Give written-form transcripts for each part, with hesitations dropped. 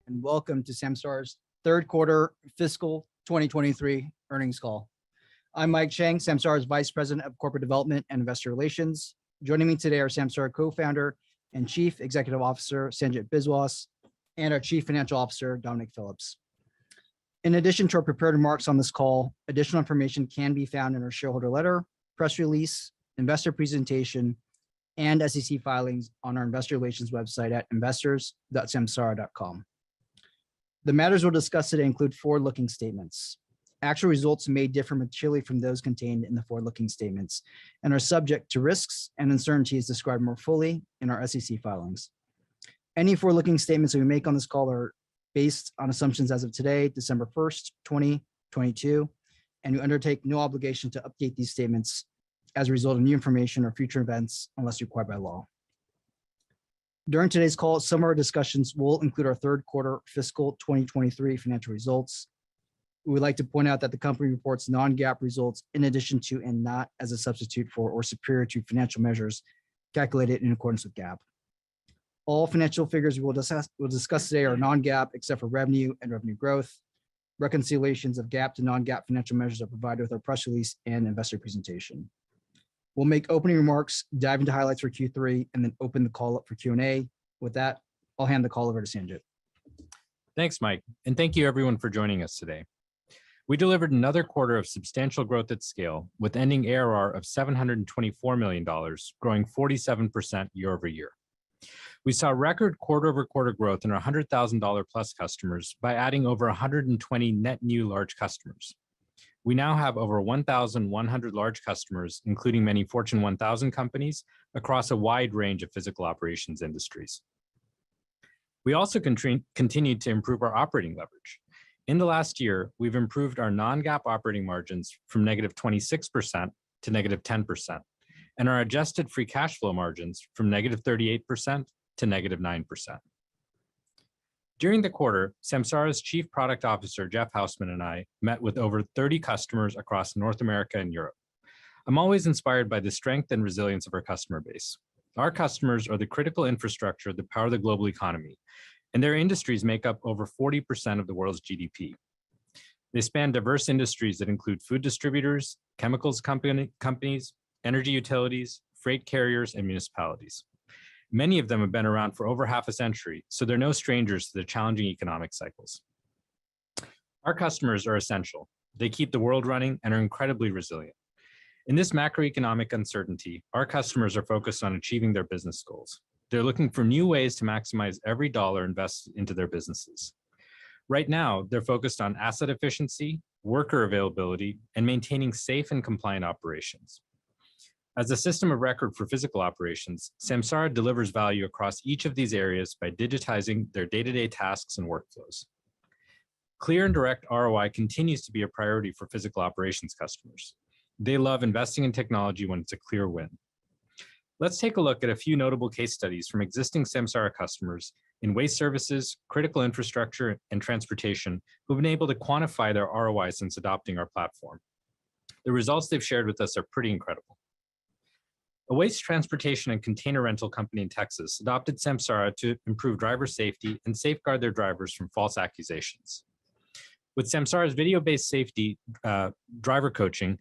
and welcome to SAMSARA's third quarter fiscal 2023 earnings call. I'm Mike Chang, SAMSARA's Vice President of Corporate Development and Investor Relations. Joining me today are SAMSARA co-founder and Chief Executive Officer Sanjit Biswas and our Chief Financial Officer Dominic Phillips. In addition to our prepared remarks on this call, additional information can be found in our shareholder letter, press release, investor presentation, and SEC filings on our investor relations website at investors.samsara.com. The matters we'll discuss today include forward-looking statements. Actual results may differ materially from those contained in the forward-looking statements and are subject to risks and uncertainties described more fully in our SEC filings. Any forward-looking statements that we make on this call are based on assumptions as of today, December 1st, 2022, and we undertake no obligation to update these statements as a result of new information or future events unless required by law. During today's call, some of our discussions will include our third quarter fiscal 2023 financial results. We would like to point out that the company reports non-GAAP results in addition to and not as a substitute for or superior to financial measures calculated in accordance with GAAP. All financial figures we'll discuss today are non-GAAP except for revenue and revenue growth. Reconciliations of GAAP to non-GAAP financial measures are provided with our press release and investor presentation. We'll make opening remarks, dive into highlights for Q3, and then open the call up for Q&A. With that, I'll hand the call over to Sanjit. Thanks, Mike, and thank you everyone for joining us today. We delivered another quarter of substantial growth at scale with ending ARR of $724 million, growing 47% year over year. We saw record quarter-over-quarter growth in our $100,000 plus customers by adding over 120 net new large customers. We now have over 1,100 large customers, including many Fortune 1000 companies across a wide range of physical operations industries. We also continued to improve our operating leverage. In the last year, we've improved our non-GAAP operating margins from negative 26% to negative 10%, and our adjusted free cash flow margins from negative 38% to negative 9%. During the quarter, SAMSARA's Chief Product Officer, Jeff Hausman, and I met with over 30 customers across North America and Europe. I'm always inspired by the strength and resilience of our customer base. Our customers are the critical infrastructure that power the global economy, and their industries make up over 40% of the world's GDP. They span diverse industries that include food distributors, chemicals companies, energy utilities, freight carriers, and municipalities. Many of them have been around for over half a century, so they're no strangers to the challenging economic cycles. Our customers are essential. They keep the world running and are incredibly resilient. In this macroeconomic uncertainty, our customers are focused on achieving their business goals. They're looking for new ways to maximize every dollar invested into their businesses. Right now, they're focused on asset efficiency, worker availability, and maintaining safe and compliant operations. As a system of record for physical operations, SAMSARA delivers value across each of these areas by digitizing their day-to-day tasks and workflows. Clear and direct ROI continues to be a priority for physical operations customers. They love investing in technology when it's a clear win. Let's take a look at a few notable case studies from existing SAMSARA customers in waste services, critical infrastructure, and transportation who've been able to quantify their ROI since adopting our platform. The results they've shared with us are pretty incredible. A waste transportation and container rental company in Texas adopted SAMSARA to improve driver safety and safeguard their drivers from false accusations. With SAMSARA's video-based safety driver coaching,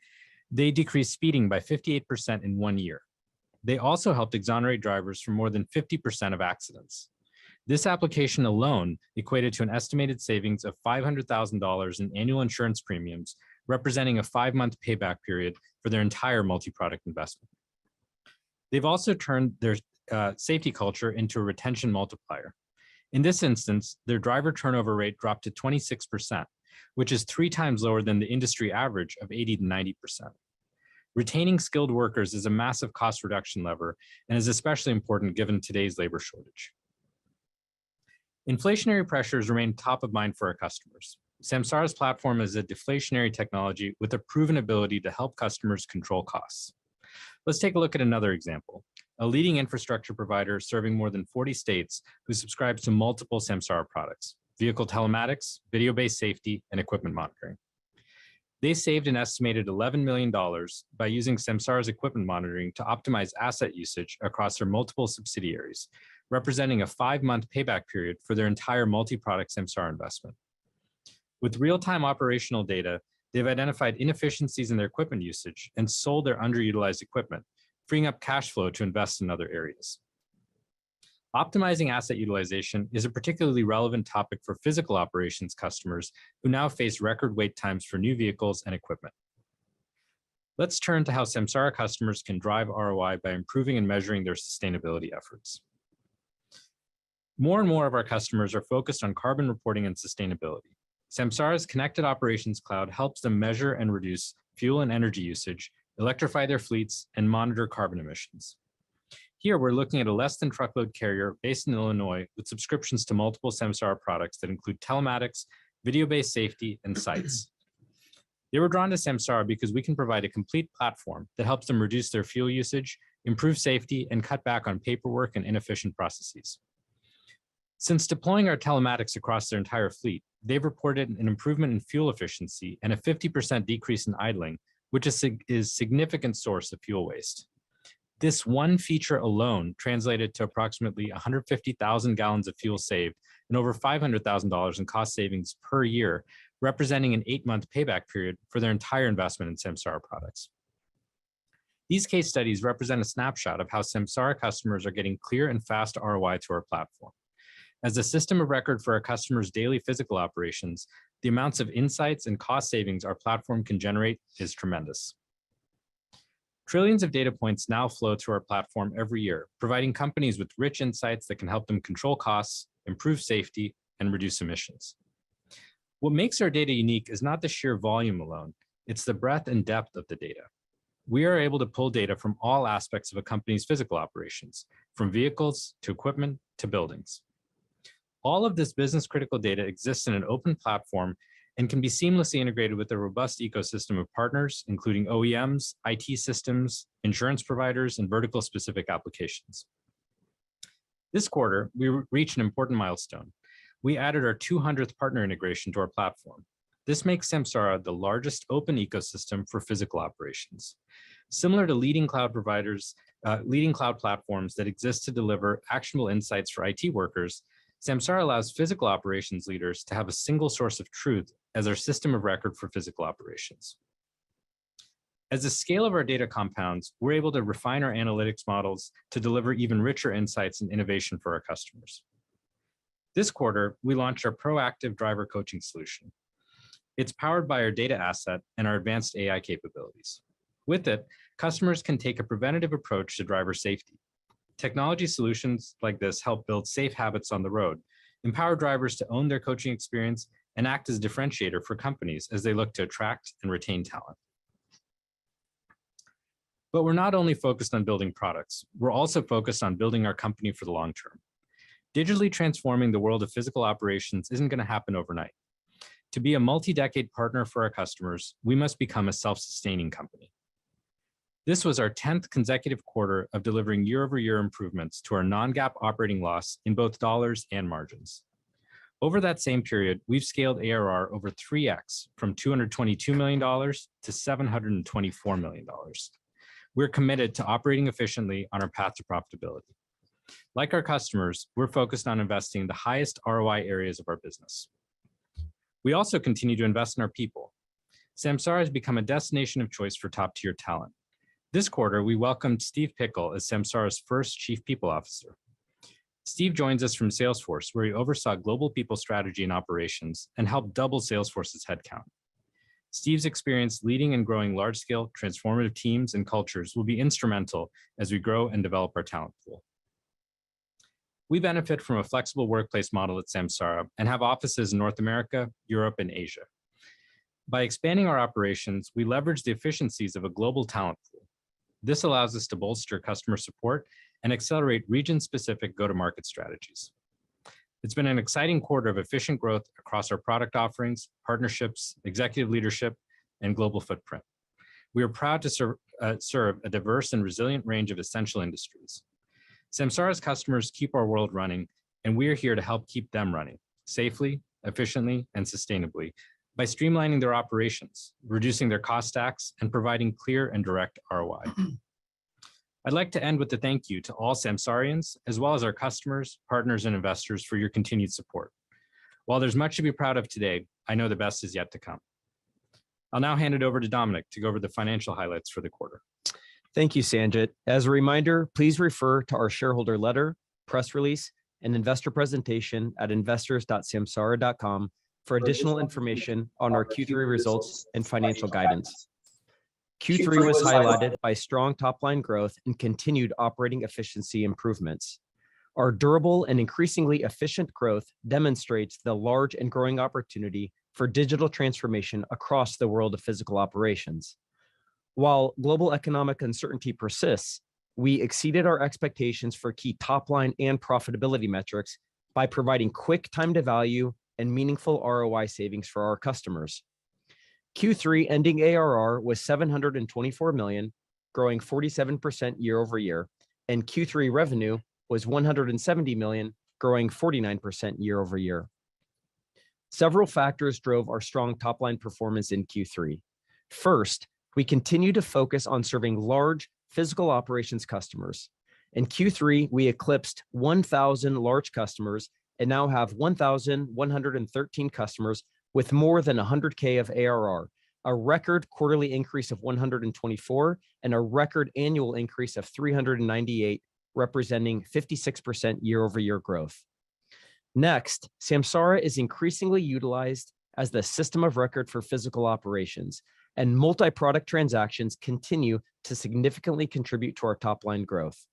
they decreased speeding by 58% in 1 year. They also helped exonerate drivers from more than 50% of accidents. This application alone equated to an estimated savings of $500,000 in annual insurance premiums, representing a 5-month payback period for their entire multi-product investment. They've also turned their safety culture into a retention multiplier. In this instance, their driver turnover rate dropped to 26%, which is 3 times lower than the industry average of 80 to 90%. Retaining skilled workers is a massive cost reduction lever and is especially important given today's labor shortage. Inflationary pressures remain top of mind for our customers. SAMSARA's platform is a deflationary technology with a proven ability to help customers control costs. Let's take a look at another example. A leading infrastructure provider serving more than 40 states who subscribes to multiple SAMSARA products, vehicle telematics, video-based safety, and equipment monitoring. They saved an estimated $11 million by using SAMSARA's equipment monitoring to optimize asset usage across their multiple subsidiaries, representing a 5-month payback period for their entire multi-product SAMSARA investment. With real-time operational data, they've identified inefficiencies in their equipment usage and sold their underutilized equipment, freeing up cash flow to invest in other areas. Optimizing asset utilization is a particularly relevant topic for physical operations customers who now face record wait times for new vehicles and equipment. Let's turn to how SAMSARA customers can drive ROI by improving and measuring their sustainability efforts. More and more of our customers are focused on carbon reporting and sustainability. SAMSARA's Connected Operations Cloud helps them measure and reduce fuel and energy usage, electrify their fleets, and monitor carbon emissions. Here, we're looking at a less-than-truckload carrier based in Illinois with subscriptions to multiple SAMSARA products that include telematics, video-based safety, and sites. They were drawn to SAMSARA because we can provide a complete platform that helps them reduce their fuel usage, improve safety, and cut back on paperwork and inefficient processes. Since deploying our telematics across their entire fleet, they've reported an improvement in fuel efficiency and a 50% decrease in idling, which is a significant source of fuel waste. This one feature alone translated to approximately 150,000 gallons of fuel saved and over $500,000 in cost savings per year, representing an 8-month payback period for their entire investment in SAMSARA products. These case studies represent a snapshot of how SAMSARA customers are getting clear and fast ROI to our platform. As a system of record for our customers' daily physical operations, the amounts of insights and cost savings our platform can generate is tremendous. Trillions of data points now flow through our platform every year, providing companies with rich insights that can help them control costs, improve safety, and reduce emissions. What makes our data unique is not the sheer volume alone, it's the breadth and depth of the data. We are able to pull data from all aspects of a company's physical operations, from vehicles to equipment to buildings. All of this business-critical data exists in an open platform and can be seamlessly integrated with a robust ecosystem of partners, including OEMs, IT systems, insurance providers, and vertical-specific applications. This quarter, we reached an important milestone. We added our 200th partner integration to our platform. This makes SAMSARA the largest open ecosystem for physical operations. Similar to leading cloud platforms that exist to deliver actionable insights for IT workers, SAMSARA allows physical operations leaders to have a single source of truth as our system of record for physical operations. As the scale of our data compounds, we're able to refine our analytics models to deliver even richer insights and innovation for our customers. This quarter, we launched our proactive driver coaching solution. It's powered by our data asset and our advanced AI capabilities. With it, customers can take a preventative approach to driver safety. Technology solutions like this help build safe habits on the road, empower drivers to own their coaching experience, and act as a differentiator for companies as they look to attract and retain talent. But we're not only focused on building products, we're also focused on building our company for the long term. Digitally transforming the world of physical operations isn't going to happen overnight. To be a multi-decade partner for our customers, we must become a self-sustaining company. This was our 10th consecutive quarter of delivering year-over-year improvements to our non-GAAP operating loss in both dollars and margins. Over that same period, we've scaled ARR over 3x from $222 million to $724 million. We're committed to operating efficiently on our path to profitability. Like our customers, we're focused on investing in the highest ROI areas of our business. We also continue to invest in our people. SAMSARA has become a destination of choice for top-tier talent. This quarter, we welcomed Steve Pickle as SAMSARA's first Chief People Officer. Steve joins us from Salesforce, where he oversaw global people strategy and operations and helped double Salesforce's headcount. Steve's experience leading and growing large-scale, transformative teams and cultures will be instrumental as we grow and develop our talent pool. We benefit from a flexible workplace model at SAMSARA and have offices in North America, Europe, and Asia. By expanding our operations, we leverage the efficiencies of a global talent pool. This allows us to bolster customer support and accelerate region-specific go-to-market strategies. It's been an exciting quarter of efficient growth across our product offerings, partnerships, executive leadership, and global footprint. We are proud to serve a diverse and resilient range of essential industries. SAMSARA's customers keep our world running, and we are here to help keep them running safely, efficiently, and sustainably by streamlining their operations, reducing their cost stacks, and providing clear and direct ROI. I'd like to end with a thank you to all Samsarians, as well as our customers, partners, and investors for your continued support. While there's much to be proud of today, I know the best is yet to come. I'll now hand it over to Dominic to go over the financial highlights for the quarter. Thank you, Sanjit. As a reminder, please refer to our shareholder letter, press release, and investor presentation at investors.samsara.com for additional information on our Q3 results and financial guidance. Q3 was highlighted by strong top-line growth and continued operating efficiency improvements. Our durable and increasingly efficient growth demonstrates the large and growing opportunity for digital transformation across the world of physical operations. While global economic uncertainty persists, we exceeded our expectations for key top-line and profitability metrics by providing quick time to value and meaningful ROI savings for our customers. Q3 ending ARR was $724 million, growing 47% year over year, and Q3 revenue was $170 million, growing 49% year over year. Several factors drove our strong top-line performance in Q3. First, we continue to focus on serving large physical operations customers. In Q3, we eclipsed 1,000 large customers and now have 1,113 customers with more than 100K of ARR, a record quarterly increase of 124 and a record annual increase of 398, representing 56% year-over-year growth. Next, SAMSARA is increasingly utilized as the system of record for physical operations, and multi-product transactions continue to significantly contribute to our top-line growth.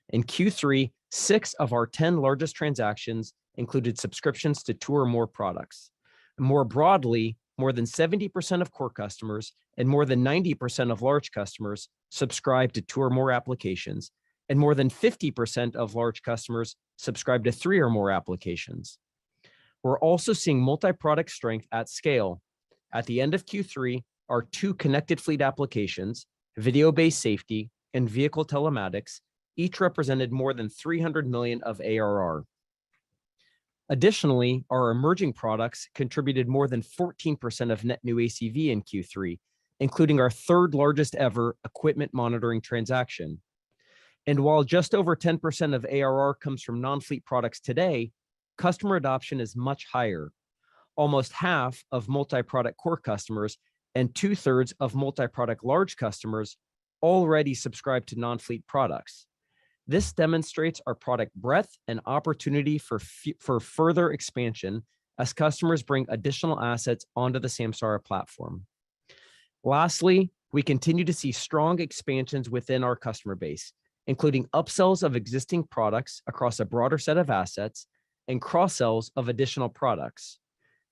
In Q3, 6 of our 10 largest transactions included subscriptions to 2 or more products. More broadly, more than 70% of core customers and more than 90% of large customers subscribe to 2 or more applications, and more than 50% of large customers subscribe to 3 or more applications. We're also seeing multi-product strength at scale. At the end of Q3, our 2 connected fleet applications, video-based safety and vehicle telematics, each represented more than $300 million of ARR. Additionally, our emerging products contributed more than 14% of net new ACV in Q3, including our 3rd largest ever equipment monitoring transaction. And while just over 10% of ARR comes from non-fleet products today, customer adoption is much higher. Almost half of multi-product core customers and 2/3 of multi-product large customers already subscribe to non-fleet products. This demonstrates our product breadth and opportunity for further expansion as customers bring additional assets onto the SAMSARA platform. Lastly, we continue to see strong expansions within our customer base, including upsells of existing products across a broader set of assets and cross-sells of additional products.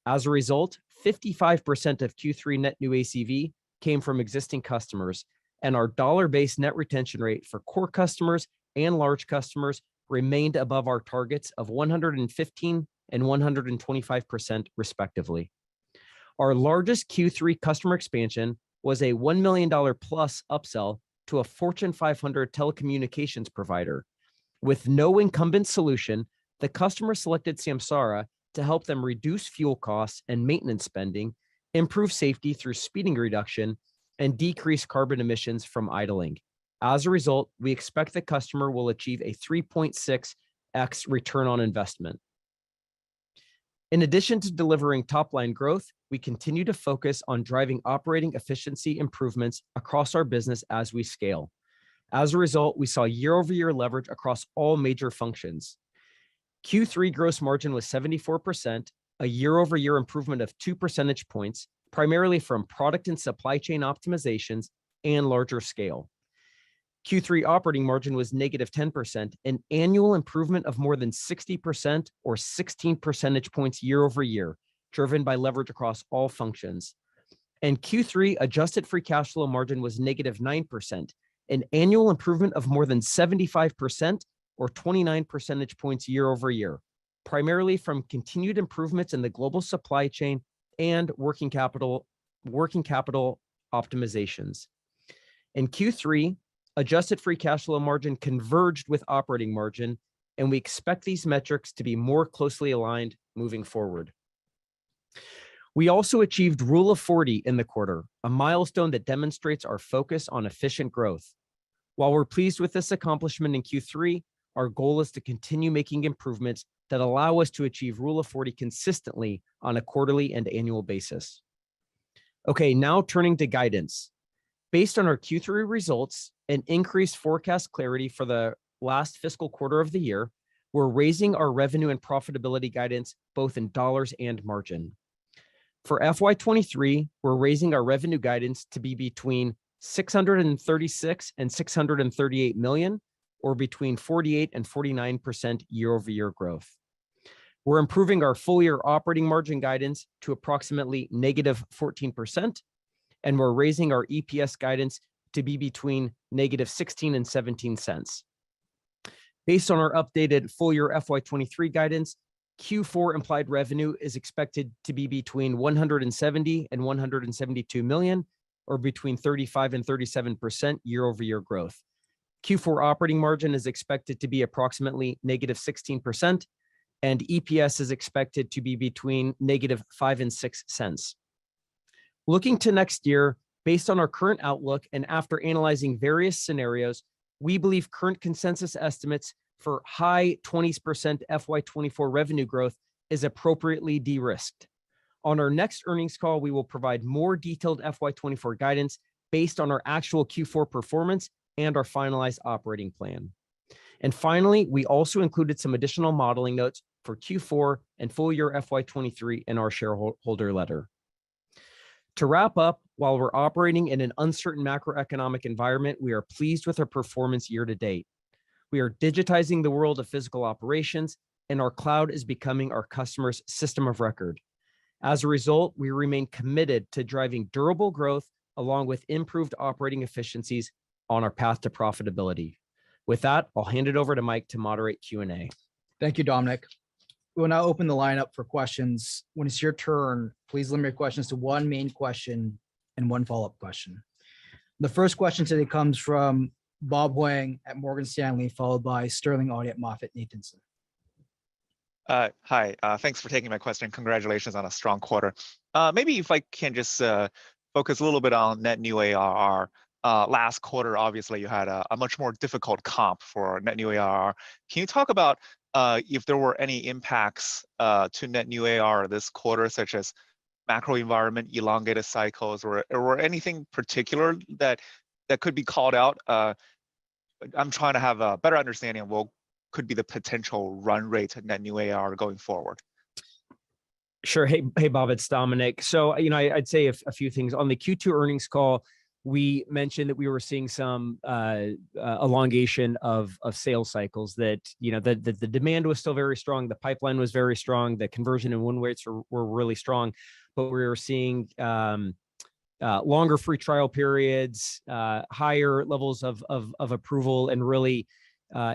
As a result, 55% of Q3 net new ACV came from existing customers, and our dollar-based net retention rate for core customers and large customers remained above our targets of 115 and 125% respectively. Our largest Q3 customer expansion was a $1 million plus upsell to a Fortune 500 telecommunications provider. With no incumbent solution, the customer selected SAMSARA to help them reduce fuel costs and maintenance spending, improve safety through speeding reduction, and decrease carbon emissions from idling. As a result, we expect the customer will achieve a 3.6x return on investment. In addition to delivering top-line growth, we continue to focus on driving operating efficiency improvements across our business as we scale. As a result, we saw year-over-year leverage across all major functions. Q3 gross margin was 74%, a year-over-year improvement of 2 percentage points, primarily from product and supply chain optimizations and larger scale. Q3 operating margin was negative 10%, an annual improvement of more than 60% or 16 percentage points year over year, driven by leverage across all functions. And Q3 adjusted free cash flow margin was negative 9%, an annual improvement of more than 75% or 29 percentage points year over year, primarily from continued improvements in the global supply chain and working capital optimizations. In Q3, adjusted free cash flow margin converged with operating margin, and we expect these metrics to be more closely aligned moving forward. We also achieved Rule of 40 in the quarter, a milestone that demonstrates our focus on efficient growth. While we're pleased with this accomplishment in Q3, our goal is to continue making improvements that allow us to achieve Rule of 40 consistently on a quarterly and annual basis. Okay, now turning to guidance. Based on our Q3 results and increased forecast clarity for the last fiscal quarter of the year, we're raising our revenue and profitability guidance both in dollars and margin. For FY23, we're raising our revenue guidance to be between 636 and 638 million, or between 48 and 49% year-over-year growth. We're improving our full-year operating margin guidance to approximately negative 14%, and we're raising our EPS guidance to be between negative 16 and 17 cents. Based on our updated full-year FY23 guidance, Q4 implied revenue is expected to be between 170 and 172 million, or between 35 and 37% year-over-year growth. Q4 operating margin is expected to be approximately negative 16%, and EPS is expected to be between negative 5 and 6 cents. Looking to next year, based on our current outlook and after analyzing various scenarios, we believe current consensus estimates for high 20% FY24 revenue growth is appropriately de-risked. On our next earnings call, we will provide more detailed FY24 guidance based on our actual Q4 performance and our finalized operating plan. And finally, we also included some additional modeling notes for Q4 and full year FY23 in our shareholder letter. To wrap up, while we're operating in an uncertain macroeconomic environment, we are pleased with our performance year to date. We are digitizing the world of physical operations, and our cloud is becoming our customers' system of record. As a result, we remain committed to driving durable growth along with improved operating efficiencies on our path to profitability. With that, I'll hand it over to Mike to moderate Q&A. Thank you, Dominic. We will now open the line up for questions. When it's your turn, please limit your questions to one main question and one follow-up question. The first question today comes from Bob Huang at Morgan Stanley, followed by Sterling Auty at MoffettNathanson. Hi, thanks for taking my question. Congratulations on a strong quarter. Maybe if I can just focus a little bit on net new ARR. Last quarter, obviously, you had a much more difficult comp for net new ARR. Can you talk about if there were any impacts to net new ARR this quarter, such as macro environment, elongated cycles, or anything particular that could be called out? I'm trying to have a better understanding of what could be the potential run rate of net new ARR going forward. Sure. Hey, Bob, it's Dominic. So, I'd say a few things. On the Q2 earnings call, we mentioned that we were seeing some elongation of sales cycles, that the demand was still very strong, the pipeline was very strong, the conversion and win rates were really strong, but we were seeing longer free trial periods, higher levels of approval, and really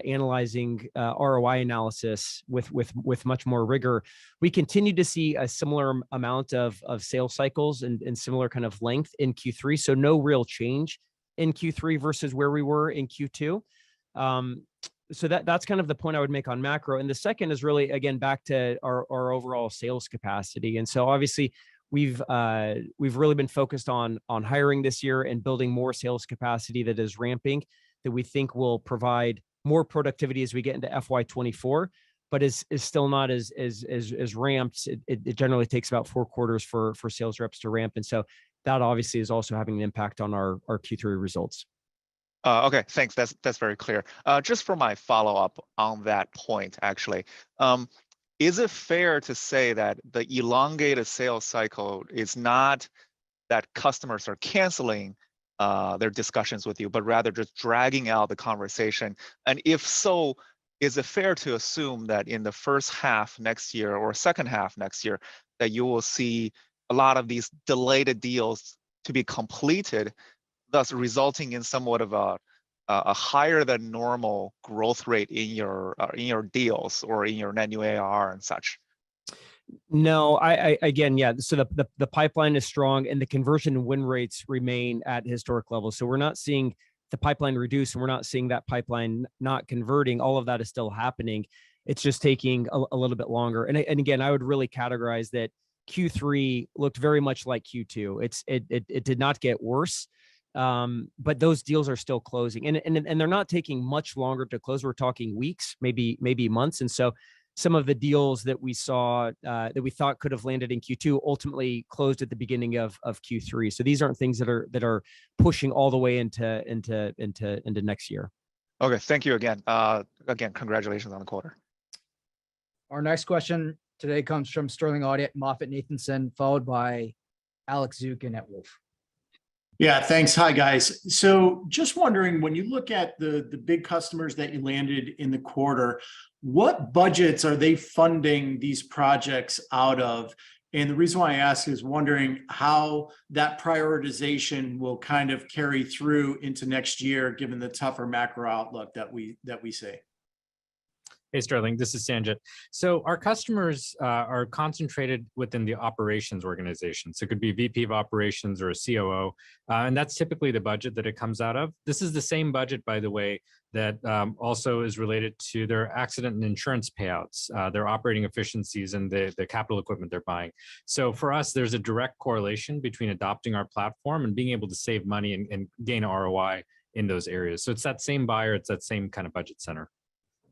analyzing ROI analysis with much more rigor. We continue to see a similar amount of sales cycles and similar kind of length in Q3. So no real change in Q3 versus where we were in Q2. So that's kind of the point I would make on macro. And the second is really, again, back to our overall sales capacity. And so obviously we've really been focused on hiring this year and building more sales capacity that is ramping, that we think will provide more productivity as we get into FY24, but is still not as ramped. It generally takes about 4 quarters for sales reps to ramp. And so that obviously is also having an impact on our Q3 results. Okay, thanks. That's very clear. Just for my follow-up on that point, actually, is it fair to say that the elongated sales cycle is not that customers are canceling their discussions with you, but rather just dragging out the conversation? And if so, is it fair to assume that in the first half next year or second half next year, that you will see a lot of these delayed deals to be completed, thus resulting in somewhat of a higher than normal growth rate in your deals or in your net new ARR and such? No, I again, yeah. So the pipeline is strong and the conversion and win rates remain at historic levels. So we're not seeing the pipeline reduce, and we're not seeing that pipeline not converting. All of that is still happening. It's just taking a little bit longer. And again, I would really categorize that Q3 looked very much like Q2. It did not get worse. But those deals are still closing, and they're not taking much longer to close. We're talking weeks, maybe months. And so some of the deals that we saw that we thought could have landed in Q2 ultimately closed at the beginning of Q3. So these aren't things that are pushing all the way into next year. Okay, thank you again. Again, congratulations on the quarter. Our next question today comes from Sterling Audy, MoffettNathanson, followed by Alex Zukin at Wolf. Yeah, thanks. Hi, guys. So just wondering, when you look at the big customers that you landed in the quarter, what budgets are they funding these projects out of? And the reason why I ask is wondering how that prioritization will kind of carry through into next year, given the tougher macro outlook that we see. Hey, Sterling, this is Sanjit. So our customers are concentrated within the operations organization. So it could be VP of operations or a COO, and that's typically the budget that it comes out of. This is the same budget, by the way, that also is related to their accident and insurance payouts, their operating efficiencies, and the capital equipment they're buying. So for us, there's a direct correlation between adopting our platform and being able to save money and gain ROI in those areas. So it's that same buyer, it's that same kind of budget center.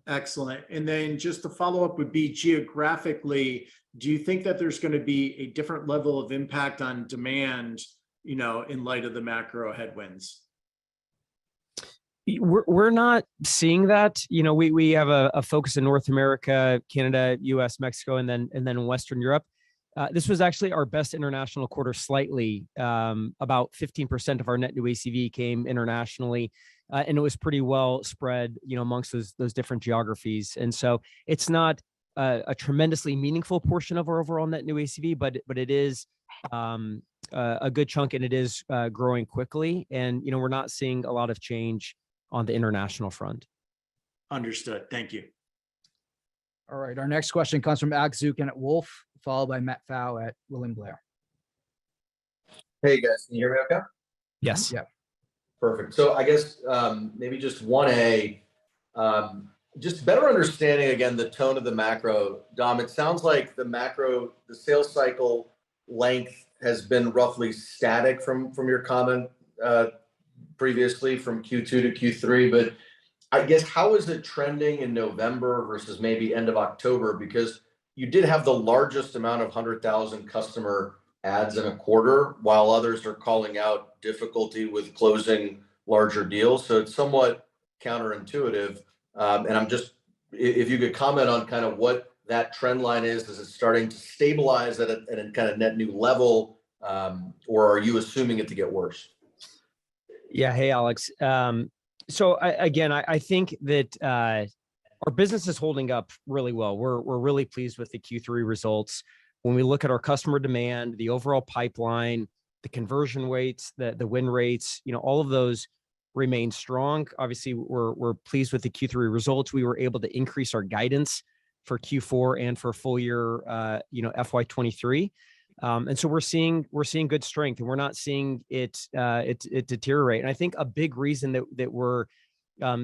Excellent. And then just the follow-up would be, geographically, do you think that there's going to be a different level of impact on demand, in light of the macro headwinds? We're not seeing that. We have a focus in North America, Canada, US, Mexico, and then Western Europe. This was actually our best international quarter slightly. About 15% of our net new ACV came internationally. And it was pretty well spread, amongst those different geographies. And so it's not a tremendously meaningful portion of our overall net new ACV, but it is a good chunk, and it is growing quickly. And we're not seeing a lot of change on the international front. Understood. Thank you. All right. Our next question comes from Alex Zukin at Wolf, followed by Matt Pfau at William Blair. Hey guys, can you hear me okay? Yes. Yeah. Perfect. So I guess maybe just 1A, just better understanding again the tone of the macro. Dom, it sounds like the sales cycle length has been roughly static from your comment previously from Q2 to Q3, but I guess how is it trending in November versus maybe end of October? Because you did have the largest amount of 100,000 customer adds in a quarter, while others are calling out difficulty with closing larger deals. So it's somewhat counterintuitive. And I'm just, if you could comment on kind of what that trend line is it starting to stabilize at a kind of net new level, or are you assuming it to get worse? Yeah. Hey, Alex. So I think that our business is holding up really well. We're really pleased with the Q3 results. When we look at our customer demand, the overall pipeline, the conversion rates, the win rates, all of those remain strong. Obviously, we're pleased with the Q3 results. We were able to increase our guidance for Q4 and for full year, FY23. And so we're seeing good strength, and we're not seeing it deteriorate. And I think a big reason that we're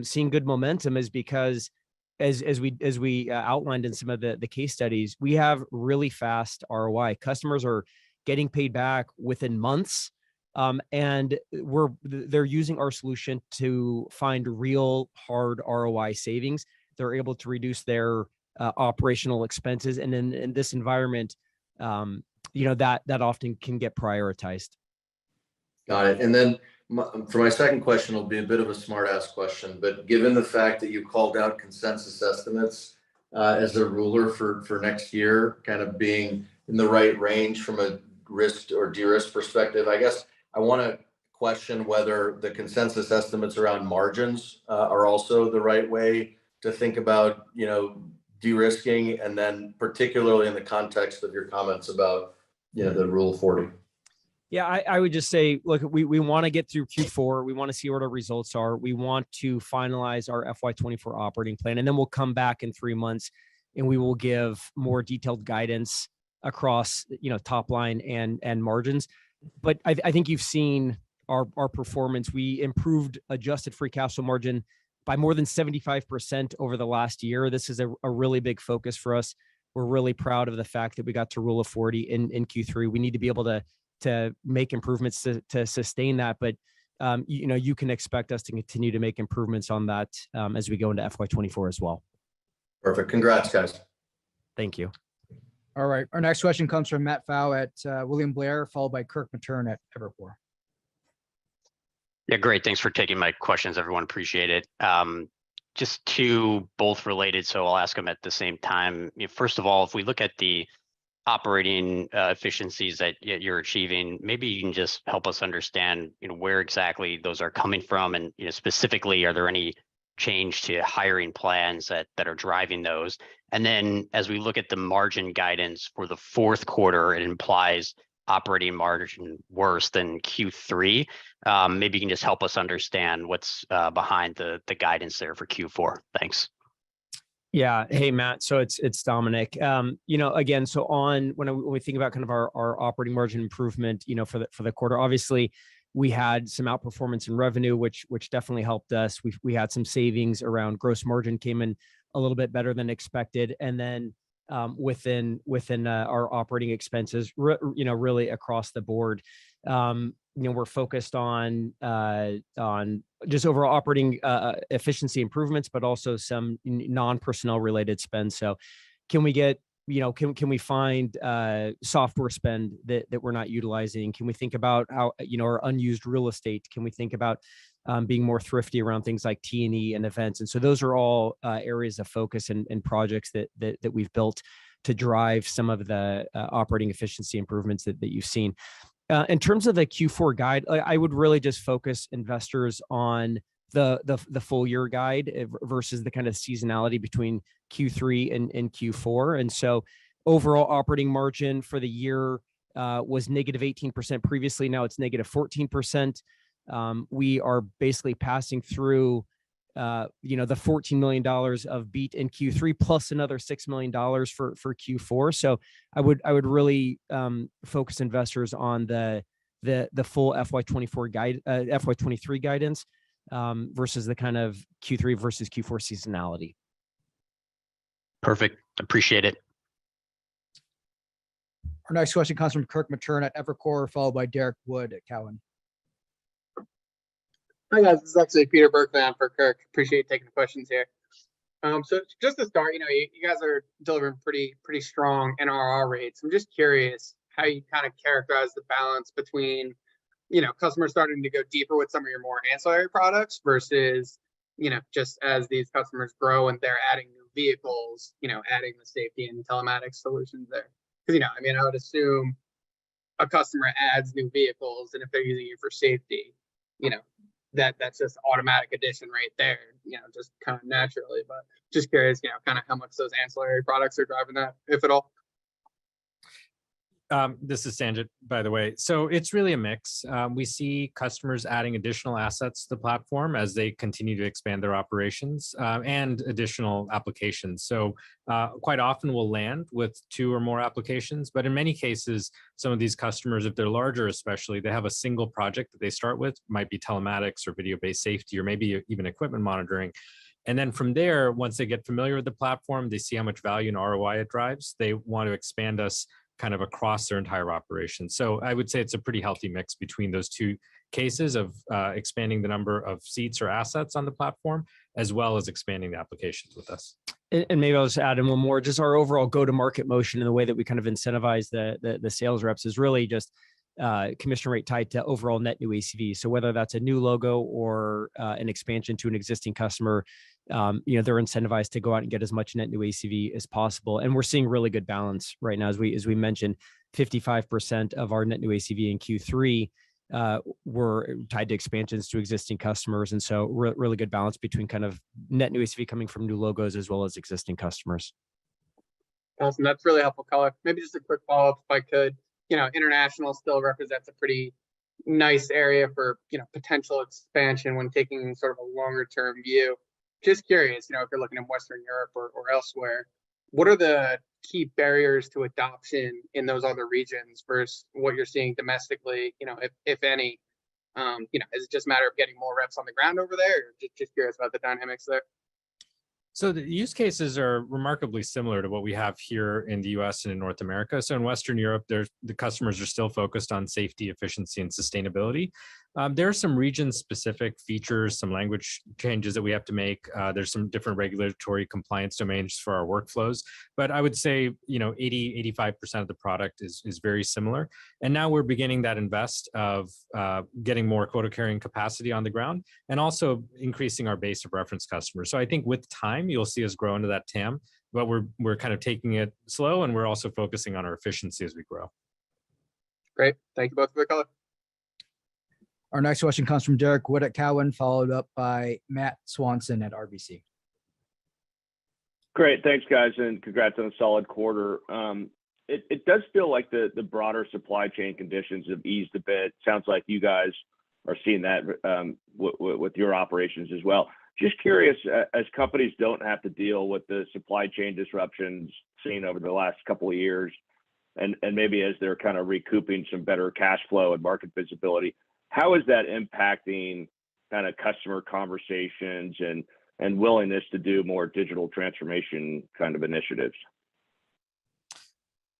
seeing good momentum is because as we outlined in some of the case studies, we have really fast ROI. Customers are getting paid back within months, and they're using our solution to find real hard ROI savings. They're able to reduce their operational expenses, and in this environment, that often can get prioritized. Got it. And then for my second question, will be a bit of a smart ass question, but given the fact that you called out consensus estimates as a ruler for next year, kind of being in the right range from a risk or de-risk perspective, I guess I want to question whether the consensus estimates around margins are also the right way to think about, de-risking, and then particularly in the context of your comments about, the Rule of 40. Yeah, I would just say, look, we want to get through Q4. We want to see what our results are. We want to finalize our FY24 operating plan, and then we'll come back in 3 months and we will give more detailed guidance across, top line and margins. But I think you've seen our performance. We improved adjusted free cash flow margin by more than 75% over the last year. This is a really big focus for us. We're really proud of the fact that we got to Rule of 40 in Q3. We need to be able to make improvements to sustain that. But you can expect us to continue to make improvements on that as we go into FY24 as well. Perfect. Congrats, guys. Thank you. All right. Our next question comes from Matt Pfau at William Blair, followed by Kirk Materne at Evercore. Yeah, great. Thanks for taking my questions, everyone. Appreciate it. Just two, both related, so I'll ask them at the same time. First of all, if we look at the operating efficiencies that you're achieving, maybe you can just help us understand, where exactly those are coming from, and specifically, are there any change to hiring plans that are driving those? And then, as we look at the margin guidance for the fourth quarter, it implies operating margin worse than Q3. Maybe you can just help us understand what's behind the guidance there for Q4. Thanks. Yeah. Hey, Matt. So it's Dominic. Again, so when we think about kind of our operating margin improvement, for the quarter, obviously we had some outperformance in revenue, which definitely helped us. We had some savings around gross margin, came in a little bit better than expected, and then within our operating expenses, really across the board, we're focused on just overall operating efficiency improvements, but also some non-personnel related spend. So can we get, can we find software spend that we're not utilizing? Can we think about how, our unused real estate? Can we think about being more thrifty around things like T&E and events? And so those are all areas of focus and projects that we've built to drive some of the operating efficiency improvements that you've seen. In terms of the Q4 guide, I would really just focus investors on the full year guide versus the kind of seasonality between Q3 and Q4. And so overall operating margin for the year was negative 18% previously. Now it's negative 14%. We are basically passing through, the $14 million of beat in Q3 plus another $6 million for Q4. So I would really focus investors on the full FY24 guide, FY23 guidance versus the kind of Q3 versus Q4 seasonality. Perfect. Appreciate it. Our next question comes from Kirk Materne at Evercore, followed by Derek Wood at Cowen. Hi guys, this is actually Peter Berkman for Kirk. Appreciate taking the questions here. So just to start, you guys are delivering pretty strong NRR rates. I'm just curious how you kind of characterize the balance between, customers starting to go deeper with some of your more ancillary products versus, just as these customers grow and they're adding new vehicles, adding the safety and telematics solutions there. Because, I would assume a customer adds new vehicles, and if they're using it for safety, that's just automatic addition right there, just kind of naturally. But just curious, kind of how much those ancillary products are driving that, if at all. This is Sanjit, by the way. So it's really a mix. We see customers adding additional assets to the platform as they continue to expand their operations and additional applications. So quite often we'll land with 2 or more applications, but in many cases, some of these customers, if they're larger especially, they have a single project that they start with, might be telematics or video-based safety, or maybe even equipment monitoring. And then from there, once they get familiar with the platform, they see how much value and ROI it drives, they want to expand us kind of across their entire operation. So I would say it's a pretty healthy mix between those 2 cases of expanding the number of seats or assets on the platform, as well as expanding the applications with us. And maybe I'll just add in one more, just our overall go-to-market motion and the way that we kind of incentivize the sales reps is really just commission rate tied to overall net new ACV. So whether that's a new logo or an expansion to an existing customer, they're incentivized to go out and get as much net new ACV as possible. And we're seeing really good balance right now. As we mentioned, 55% of our net new ACV in Q3 were tied to expansions to existing customers. And so really good balance between kind of net new ACV coming from new logos as well as existing customers. Awesome. That's really helpful color. Maybe just a quick follow-up if I could. International still represents a pretty nice area for, potential expansion when taking sort of a longer term view. Just curious, if you're looking in Western Europe or elsewhere, what are the key barriers to adoption in those other regions versus what you're seeing domestically, if any? Is it just a matter of getting more reps on the ground over there? Or just curious about the dynamics there. So the use cases are remarkably similar to what we have here in the US and in North America. So in Western Europe, the customers are still focused on safety, efficiency, and sustainability. There are some region-specific features, some language changes that we have to make. There's some different regulatory compliance domains for our workflows. But I would say, 80-85% of the product is very similar. And now we're beginning that invest of getting more quota-carrying capacity on the ground and also increasing our base of reference customers. So I think with time, you'll see us grow into that TAM, but we're kind of taking it slow, and we're also focusing on our efficiency as we grow. Great. Thank you both for the color. Our next question comes from Derek Wood at Cowen, followed up by Matt Swanson at RBC. Great. Thanks, guys, and congrats on a solid quarter. It does feel like the broader supply chain conditions have eased a bit. Sounds like you guys are seeing that with your operations as well. Just curious, as companies don't have to deal with the supply chain disruptions seen over the last couple of years, and maybe as they're kind of recouping some better cash flow and market visibility, how is that impacting kind of customer conversations and willingness to do more digital transformation kind of initiatives?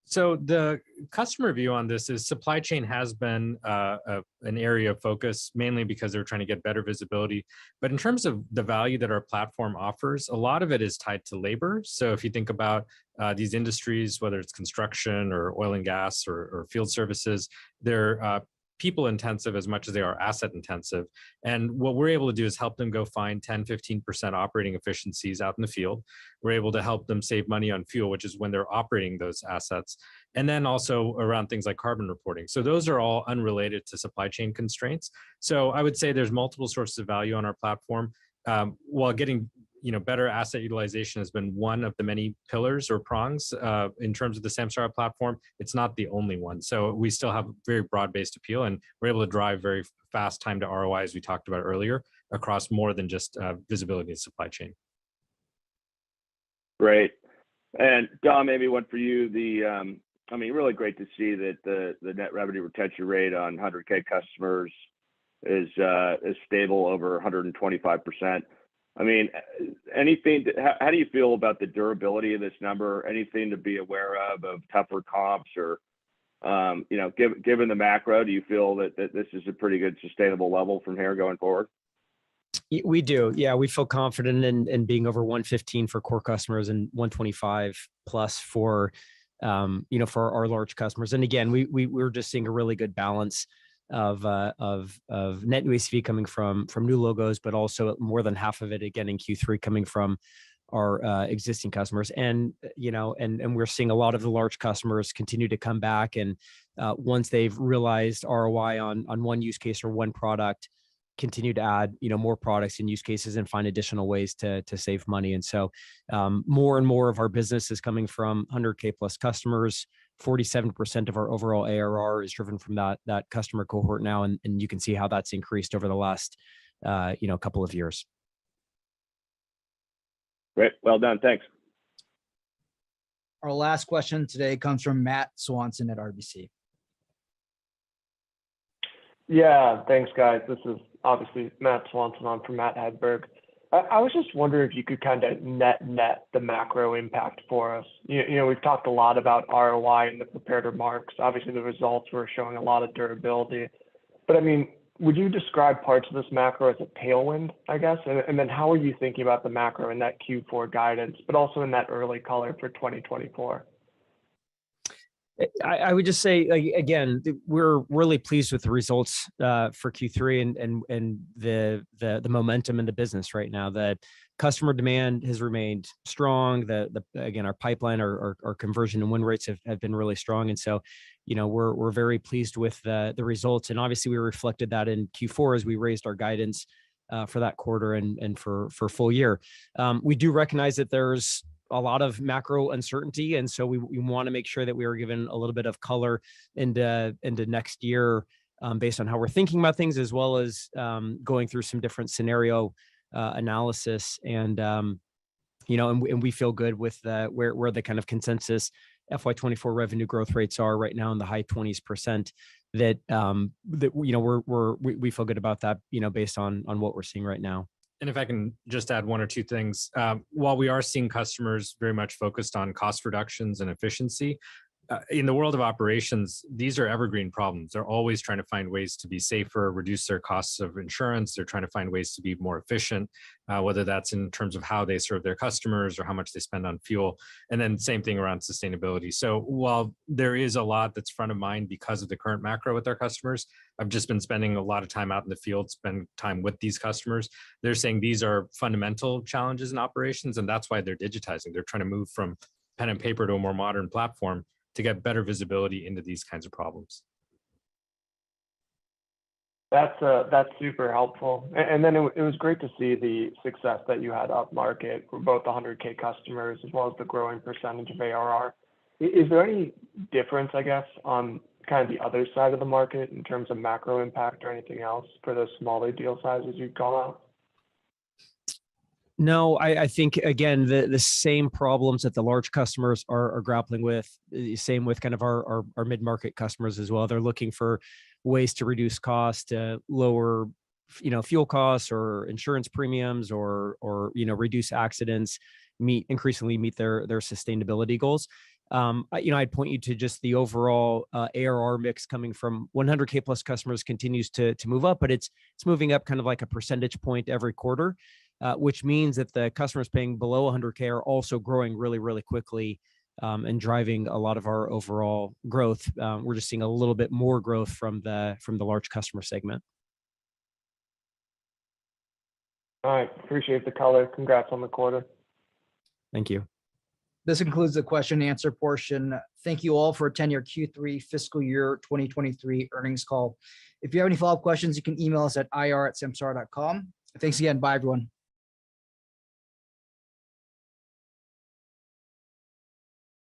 So the customer view on this is supply chain has been an area of focus, mainly because they're trying to get better visibility. But in terms of the value that our platform offers, a lot of it is tied to labor. So if you think about these industries, whether it's construction or oil and gas or field services, they're people intensive as much as they are asset intensive. And what we're able to do is help them go find 10, 15% operating efficiencies out in the field. We're able to help them save money on fuel, which is when they're operating those assets. And then also around things like carbon reporting. So those are all unrelated to supply chain constraints. So I would say there's multiple sources of value on our platform. While getting better asset utilization has been one of the many pillars or prongs in terms of the Samsara platform, it's not the only one. So we still have very broad-based appeal, and we're able to drive very fast time to ROI, as we talked about earlier, across more than just visibility of supply chain. Great. And Dom, maybe one for you. Really great to see that the net revenue retention rate on 100K customers is stable over 125%. How do you feel about the durability of this number? Anything to be aware of tougher comps or, given the macro, do you feel that this is a pretty good sustainable level from here going forward? We do. Yeah, we feel confident in being over 115 for core customers and 125 plus for our large customers. And again, we're just seeing a really good balance of net new ACV coming from new logos, but also more than half of it again in Q3 coming from our existing customers. And we're seeing a lot of the large customers continue to come back, and once they've realized ROI on one use case or one product, continue to add more products and use cases and find additional ways to save money. And so more and more of our business is coming from 100K plus customers. 47% of our overall ARR is driven from that customer cohort now, and you can see how that's increased over the last couple of years. Great, well done, thanks. Our last question today comes from Matt Swanson at RBC. Yeah, thanks, guys. This is obviously Matt Swanson on for Matt Hedberg. I was just wondering if you could kind of net the macro impact for us. We've talked a lot about ROI in the prepared remarks. Obviously, the results were showing a lot of durability. But would you describe parts of this macro as a tailwind, I guess? And then how are you thinking about the macro in that Q4 guidance, but also in that early color for 2024? I would just say, again, we're really pleased with the results for Q3 and the momentum in the business right now. That customer demand has remained strong. Again, our pipeline, our conversion and win rates have been really strong, and so we're very pleased with the results. And obviously, we reflected that in Q4 as we raised our guidance for that quarter and for full year. We do recognize that there's a lot of macro uncertainty, and so we want to make sure that we are given a little bit of color into next year based on how we're thinking about things, as well as going through some different scenario analysis. And we feel good with where the kind of consensus FY24 revenue growth rates are right now in the high 20s%. That we feel good about that, based on what we're seeing right now. And if I can just add one or two things, while we are seeing customers very much focused on cost reductions and efficiency, in the world of operations, these are evergreen problems. They're always trying to find ways to be safer, reduce their costs of insurance. They're trying to find ways to be more efficient, whether that's in terms of how they serve their customers or how much they spend on fuel. And then same thing around sustainability. So while there is a lot that's front of mind because of the current macro with our customers, I've just been spending a lot of time out in the field, spend time with these customers. They're saying these are fundamental challenges in operations, and that's why they're digitizing. They're trying to move from pen and paper to a more modern platform to get better visibility into these kinds of problems. That's super helpful. And then it was great to see the success that you had up market for both the 100K customers as well as the growing percentage of ARR. Is there any difference, I guess, on kind of the other side of the market in terms of macro impact or anything else for those smaller deal sizes you'd call out? No, I think, again, the same problems that the large customers are grappling with, the same with kind of our mid-market customers as well. They're looking for ways to reduce costs, to lower, fuel costs or insurance premiums, or reduce accidents, increasingly meet their sustainability goals. I'd point you to just the overall ARR mix coming from 100K plus customers continues to move up, but it's moving up kind of like a percentage point every quarter. Which means that the customers paying below 100K are also growing really, really quickly, and driving a lot of our overall growth. We're just seeing a little bit more growth from the large customer segment. All right, appreciate the color. Congrats on the quarter. Thank you. This concludes the question and answer portion. Thank you all for attending your Q3 fiscal year 2023 earnings call. If you have any follow-up questions, you can email us at ir@samsara.com. Thanks again. Bye, everyone.